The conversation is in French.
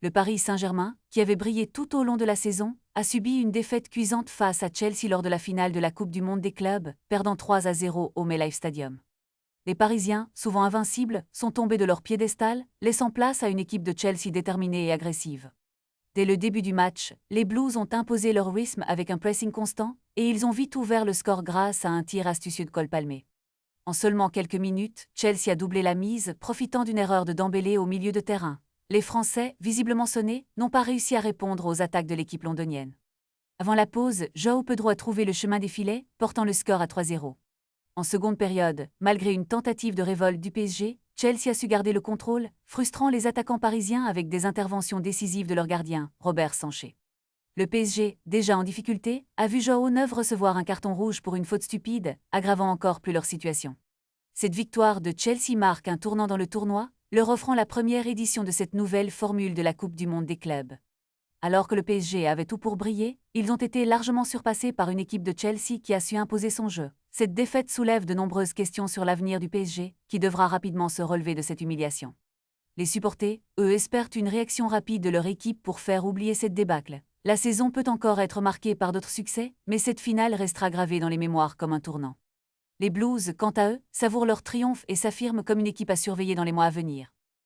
Le Paris Saint-Germain, qui avait brillé tout au long de la saison, a subi une défaite cuisante face à Chelsea lors de la finale de la Coupe du Monde des clubs, perdant 3-0 au MetLife Stadium. Les Parisiens, souvent invincibles, sont tombés de leur piédestal, laissant place à une équipe de Chelsea déterminée et agressive. Dès le début du match, les Blues ont imposé leur rythme avec un pressing constant, et ils ont vite ouvert le score grâce à un tir astucieux de Cole Palmer. En seulement quelques minutes, Chelsea a doublé la mise, profitant d'une erreur de Dembélé au milieu de terrain. Les Français, visiblement sonnés, n'ont pas réussi à répondre aux attaques de l'équipe londonienne. Avant la pause, João Pedro a trouvé le chemin des filets, portant le score à 3-0. En seconde période, malgré une tentative de révolte du PSG, Chelsea a su garder le contrôle, frustrant les attaquants parisiens avec des interventions décisives de leur gardien, Robert Sanché. Le PSG, déjà en difficulté, a vu João Neves recevoir un carton rouge pour une faute stupide, aggravant encore plus leur situation. Cette victoire de Chelsea marque un tournant dans le tournoi, leur offrant la première édition de cette nouvelle formule de la Coupe du Monde des clubs. Alors que le PSG avait tout pour briller, ils ont été largement surpassés par une équipe de Chelsea qui a su imposer son jeu. Cette défaite soulève de nombreuses questions sur l'avenir du PSG, qui devra rapidement se relever de cette humiliation. Les supporters, eux, espèrent une réaction rapide de leur équipe pour faire oublier cette débâcle. La saison peut encore être marquée par d'autres succès, mais cette finale restera gravée dans les mémoires comme un tournant. Les Blues, quant à eux, savourent leur triomphe et s'affirment comme une équipe à surveiller dans les mois à venir.